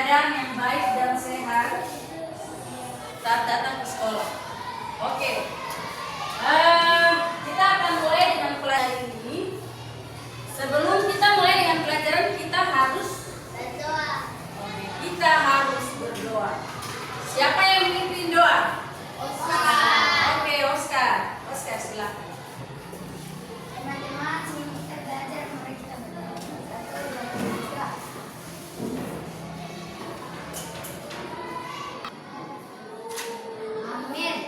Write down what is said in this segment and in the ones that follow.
keadaan yang baik dan sehat saat datang ke sekolah. Oke. Kita akan mulai dengan pelajaran ini. Sebelum kita mulai dengan pelajaran, kita harus berdoa. Oke, kita harus berdoa. Siapa yang memimpin doa? Oscar. Oke, Oscar. Oscar, silakan. Teman-teman, sebelum kita belajar, mari kita berdoa. Amin.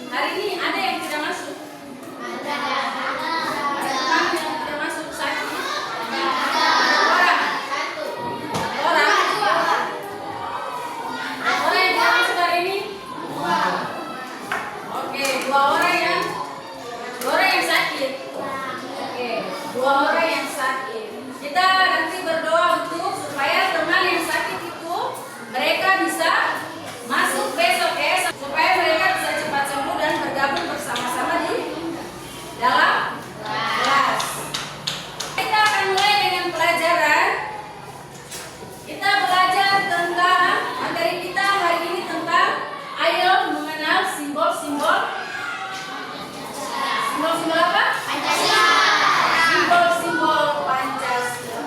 Hari ini ada yang tidak masuk? Ada. Teman yang tidak masuk sakit? Ada. Orang? Satu. Orang? Dua. Orang yang tidak masuk hari ini? Dua. Oke, dua orang yang sakit. Oke, dua orang yang sakit. Kita nanti berdoa untuk supaya teman yang sakit itu mereka bisa masuk besok ya, supaya mereka bisa cepat sembuh dan bergabung bersama-sama di dalam kelas. Kita akan mulai dengan pelajaran. Kita belajar tentang materi kita hari ini tentang ayo mengenal simbol-simbol. Simbol-simbol apa? Pancasila. Simbol-simbol Pancasila.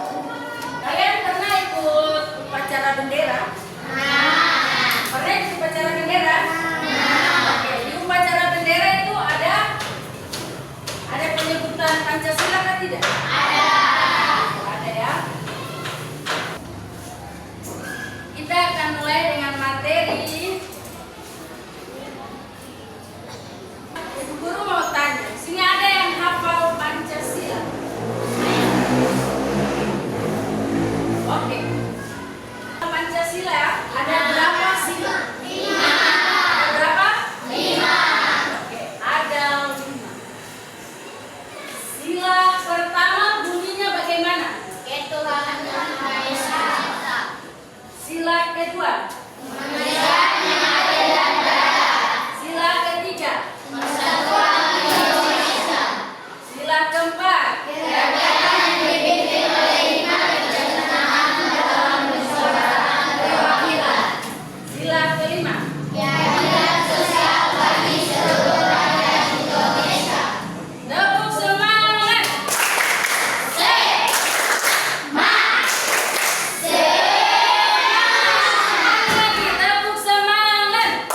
Kalian pernah ikut upacara bendera? Pernah ikut upacara bendera? Oke, di upacara bendera itu ada penyebutan Pancasila kan tidak? Ada ya. Kita akan mulai dengan materi. Ibu guru mau tanya, sini ada yang hafal Pancasila? Oke. Pancasila ada berapa sila? 5. Ada berapa? 5. Oke, ada 5. Sila pertama bunyinya bagaimana? Ketuhanan yang Maha Esa. Sila kedua? Sila ketiga? Sila keempat? Sila kelima? Tepuk semangat! Lagi, tepuk semangat!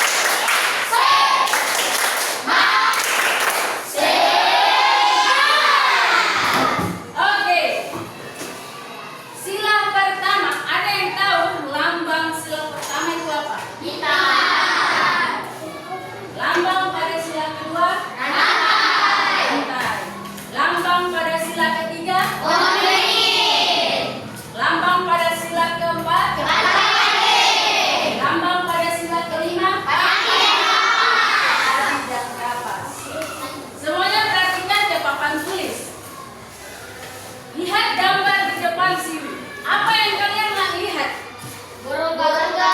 Oke. Sila pertama, ada yang tahu lambang sila pertama itu apa? Lambang pada sila kedua? Rantai. Lambang pada sila ketiga? Lambang pada sila keempat? Lambang pada sila kelima? Padi dan kapas. Semuanya perhatikan ke papan tulis. Lihat gambar di depan sini. Apa yang kalian lihat? Burung garuda,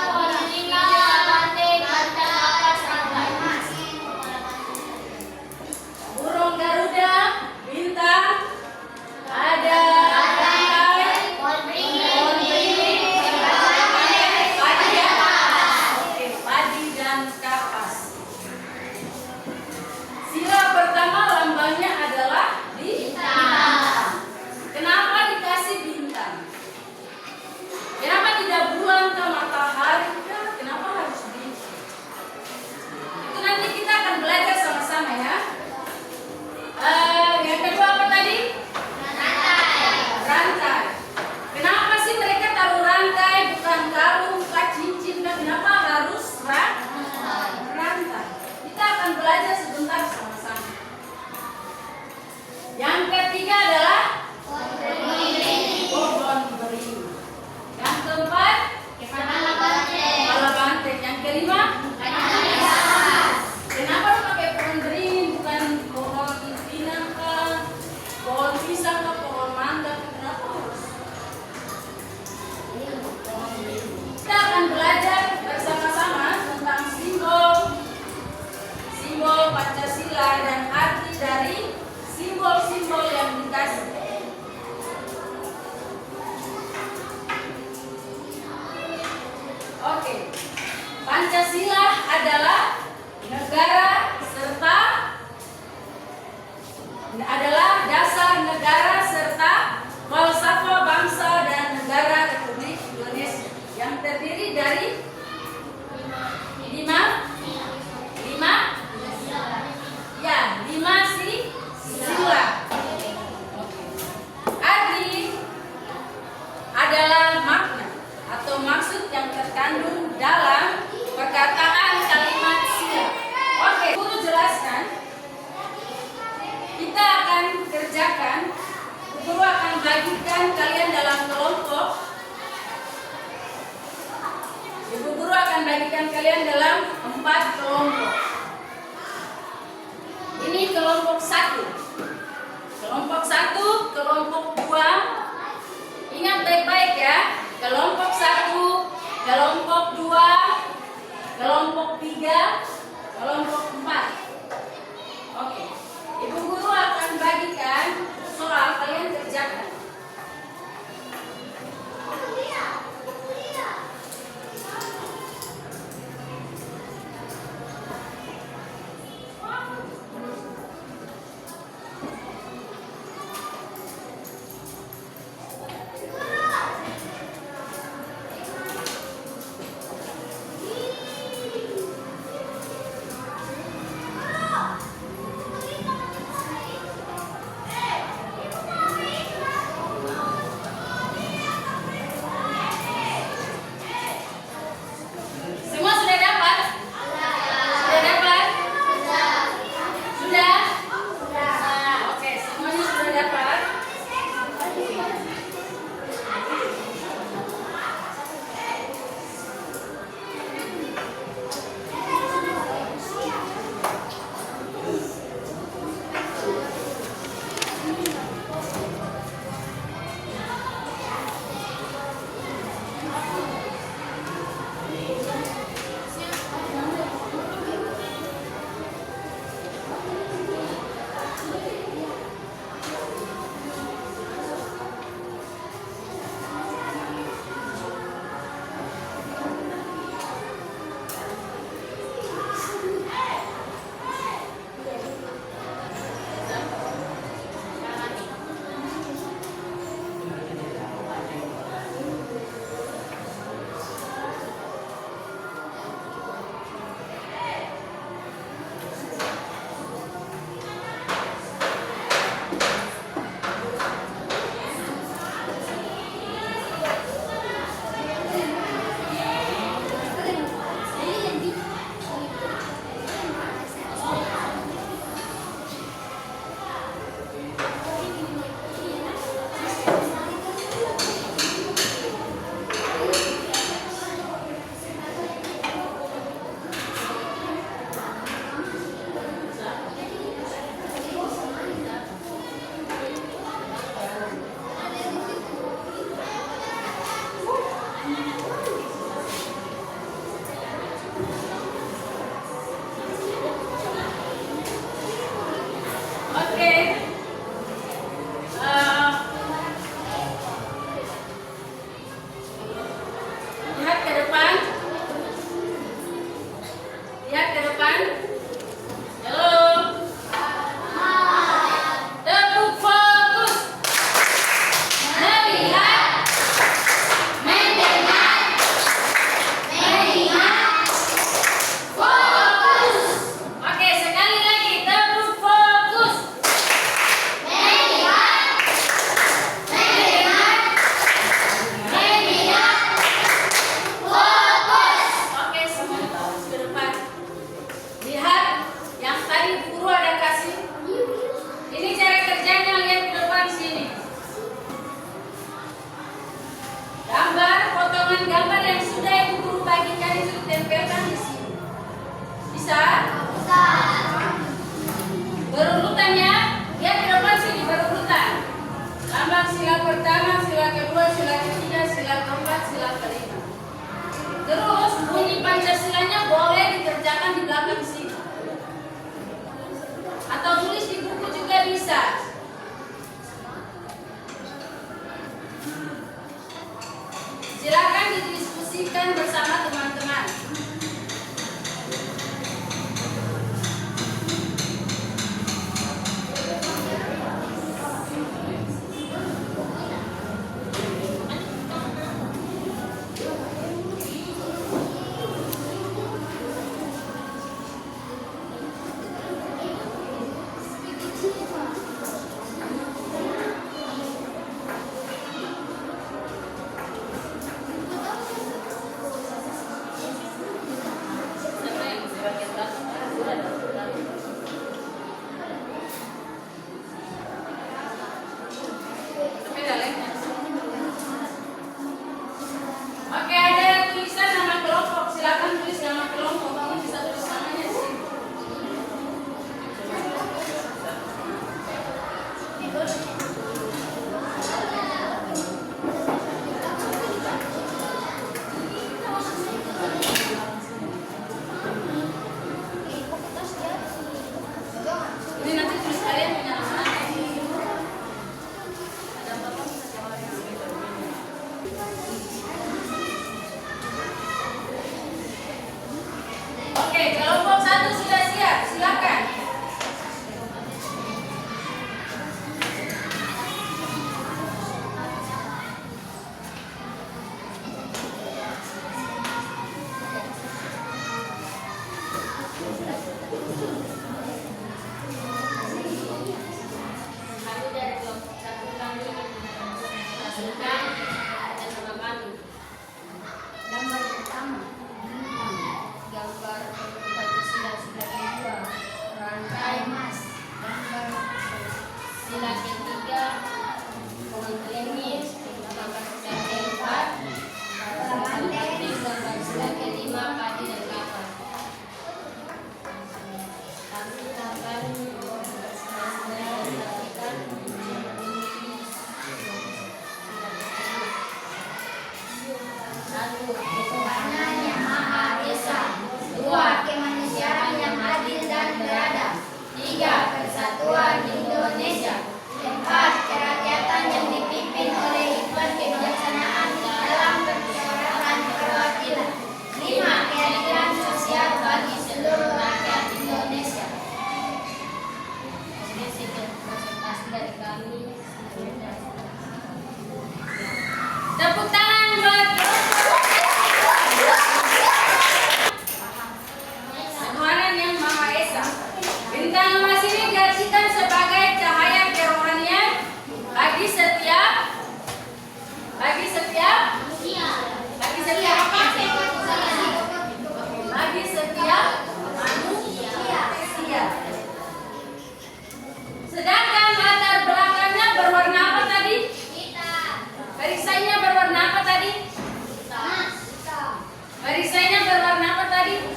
pohon singa, ranting, kapas, rantai. Burung garuda, bintang, ada rantai, pohon beringin, padi dan kapas. Oke, padi dan kapas. Sila pertama lambangnya adalah bintang. Kenapa dikasih bintang? Kenapa tidak bulan atau matahari? Kenapa harus bintang? Itu nanti kita akan belajar sama-sama ya. Yang kedua apa tadi? Rantai. Kenapa sih mereka taruh rantai bukan kalung, bukan cincin? Kenapa harus rantai? Kita akan belajar sebentar sama-sama. Yang ketiga adalah pohon beringin. Yang keempat kepala banteng. Yang kelima kenapa pakai pohon beringin bukan pohon pinang kah, pohon pisang kah, pohon mangga? Kenapa harus pohon beringin? Kita akan belajar bersama-sama tentang simbol Pancasila dan arti dari simbol-simbol yang dikasih. Pancasila adalah dasar negara serta falsafah bangsa dan negara Republik Indonesia yang terdiri dari lima sila. Arti adalah makna atau maksud yang terkandung dalam perkataan kalimat sila. Oke, guru jelaskan. Kita akan kerjakan. Guru akan bagikan kalian dalam kelompok. Ibu guru akan bagikan kalian dalam 4 kelompok. Ini kelompok 1. Kelompok 1, kelompok 2. Ingat baik-baik ya. Kelompok 1, kelompok 2, kelompok 3, kelompok 4. Oke. Ibu guru akan bagikan soal, kalian kerjakan. Semua sudah dapat? Sudah dapat? Sudah? Oke, semuanya sudah dapat. Oke. Lihat ke depan. Lihat ke depan. Halo. Tepuk fokus. Melihat. Mendengar. Melihat. Fokus. Oke, sekali lagi. Tepuk fokus. Melihat. Mendengar. Melihat. Fokus. Oke, semuanya fokus ke depan. Lihat yang tadi guru ada kasih. Ini cara kerjanya, lihat ke depan sini. Gambar, potongan gambar yang sudah ibu guru bagikan itu ditempelkan di sini. Bisa? Berurutannya, lihat ke depan sini berurutan. Lambang sila pertama, sila kedua, sila ketiga, sila keempat, sila kelima. Terus bunyi Pancasilanya boleh dikerjakan di belakang sini. Atau tulis di buku juga bisa. Silakan didiskusikan bersama teman-teman. Tepuk tangan buat Tuhan yang Maha Esa. Bintang emas ini diartikan sebagai cahaya kerohanian bagi setiap apa? Bagi setiap manusia. Sedangkan latar belakangnya berwarna apa tadi? Perisainya berwarna apa tadi? Perisainya berwarna apa tadi?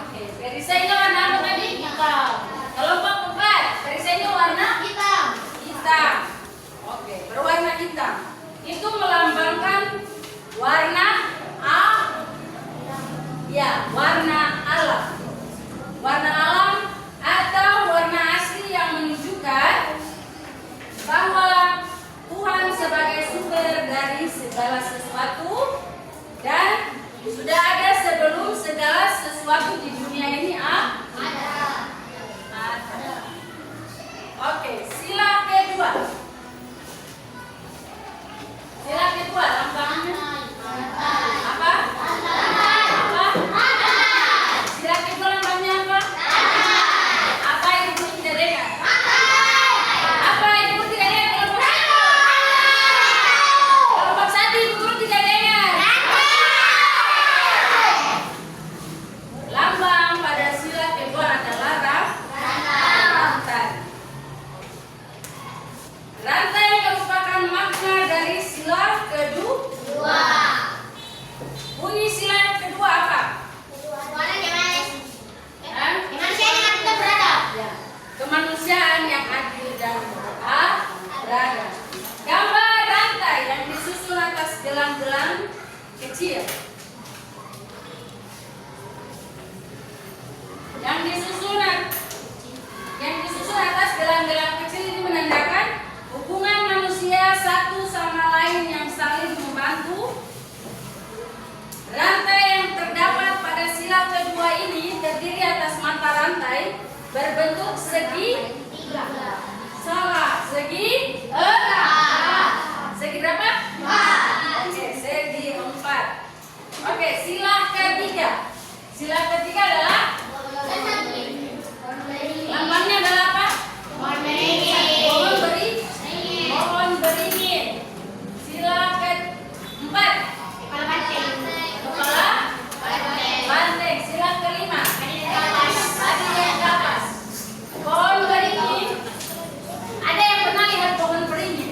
Oke, perisainya warna apa tadi? Hitam. Kelompok 4, perisainya warna hitam. Oke, berwarna hitam. Itu melambangkan warna warna alam. Warna alam atau warna asli yang menunjukkan bahwa Tuhan sebagai sumber dari segala sesuatu dan sudah ada sebelum segala sesuatu di dunia ini ada. Oke, sila kedua. Sila kedua lambangnya apa? Sila kedua lambangnya apa? Apa Ibu tidak dengar? Apa Ibu tidak dengar? Kelompok 1 Ibu tidak dengar. Lambang pada sila kedua adalah rantai. Rantai merupakan makna dari sila kedua. Bunyi sila kedua apa? Kemanusiaan yang adil dan beradab. Gambar rantai yang disusun atas gelang-gelang kecil. Yang disusun atas gelang-gelang kecil ini menandakan hubungan manusia satu sama lain yang saling membantu. Rantai yang terdapat pada sila kedua ini terdiri atas mata rantai berbentuk segi. Salah, segi segi berapa? 4. Oke, segi 4. Oke, sila ketiga. Sila ketiga adalah lambangnya adalah apa? Pohon beringin. Sila keempat, kepala banteng. Sila kelima, tadi yang kapas. Pohon beringin. Ada yang pernah lihat pohon beringin?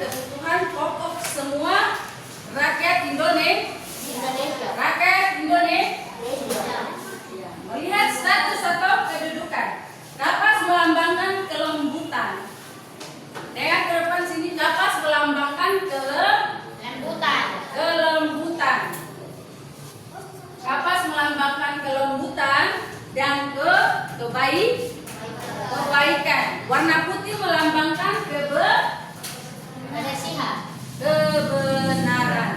kebutuhan pokok semua rakyat Indonesia. Rakyat Indonesia. Melihat status atau kedudukan. Kapas melambangkan kelembutan. Dengan ke depan sini, kapas melambangkan kelembutan. Kapas melambangkan kelembutan dan kebaikan. Warna putih melambangkan kebenaran.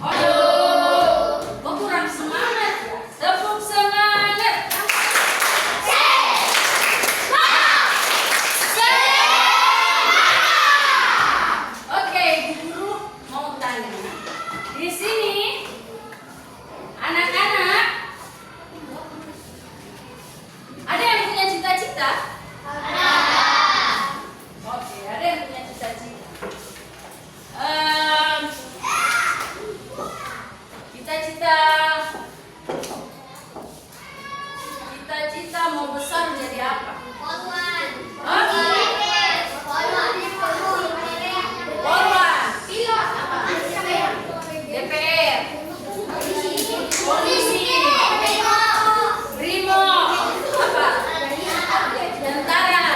Aduh, kok kurang semangat ya? Tepuk semangat. Oke, Bu Guru mau tanya. Di sini anak-anak ada yang punya cita-cita? Oke, ada yang punya cita-cita. Cita-cita mau besar jadi apa? DPR, polisi, Brimo, apa? Tentara,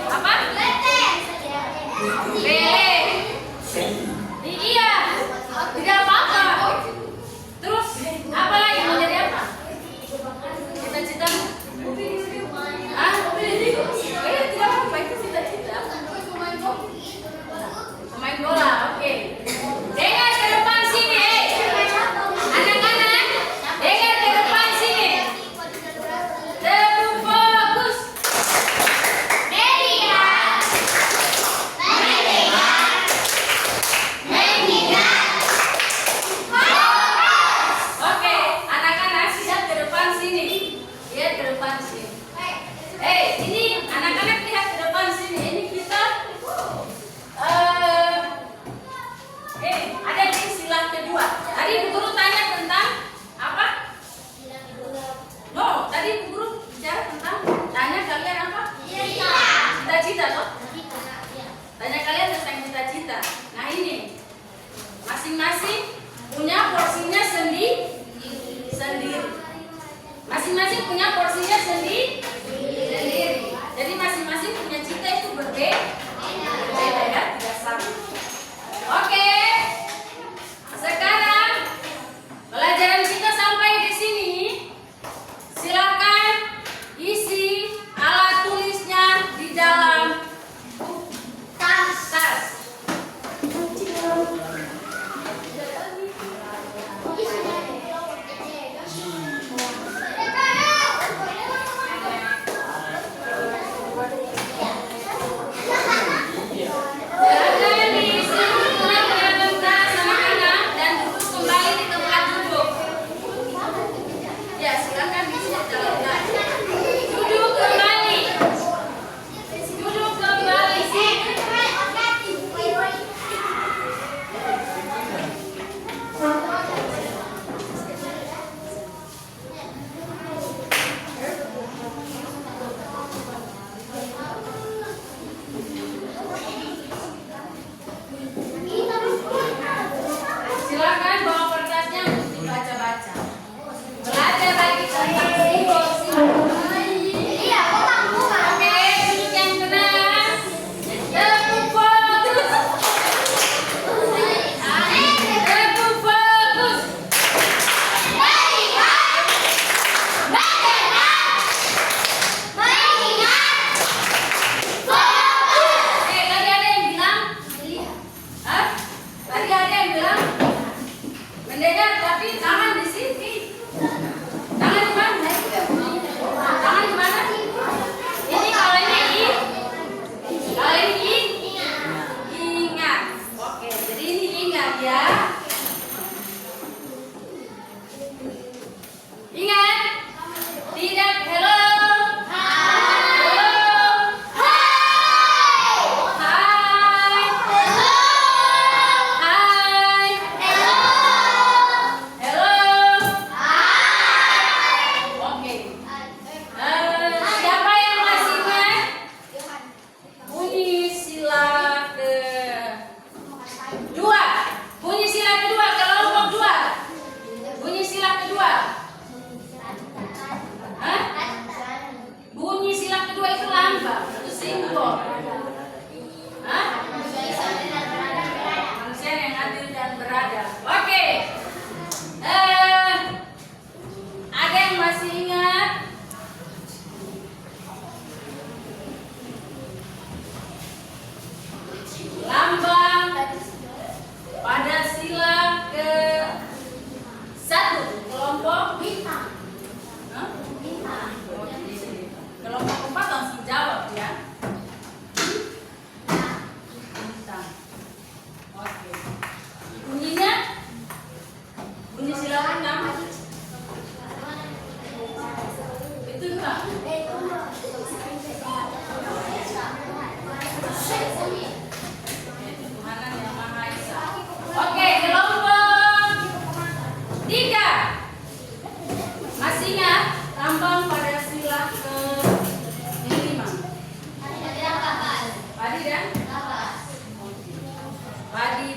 apa? BLE. Iya, tidak apa-apa. Terus apa lagi mau jadi apa? Cita-cita? Ah, oh iya, tidak apa-apa, itu cita-cita. Pemain bola, oke. Dengar ke depan sini, anak-anak. Dengar ke depan sini. Terfokus. Oke, anak-anak lihat ke depan sini. Lihat ke depan sini. Ini anak-anak lihat ke depan sini. Ini kita ada di istilah kedua. Tadi Bu Guru tanya tentang apa? No, tadi Bu Guru bicara tentang tanya kalian apa? Cita-cita toh? Tanya kalian tentang cita-cita. Nah ini masing-masing punya porsinya sendiri. Masing-masing punya porsinya sendiri. Jadi masing-masing punya cita itu berbeda ya, tidak sama. Oke. Sekarang pelajaran kita sampai di sini. Silakan isi alat tulisnya di dalam tas.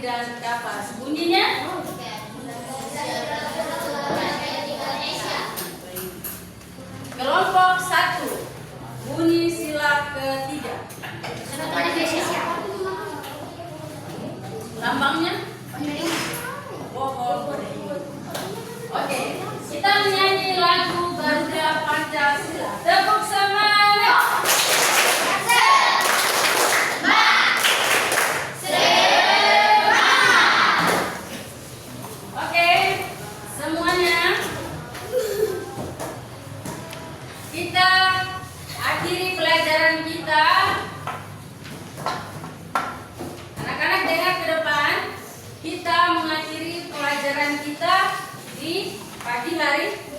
dan kapas. Bunyinya? Kelompok 1. Bunyi sila ketiga. Lambangnya? Oh. Oke, kita menyanyi lagu Garuda Pancasila. Tepuk semangat. Oke, semuanya kita akhiri pelajaran kita. Anak-anak dengar ke depan, kita mengakhiri pelajaran kita di pagi hari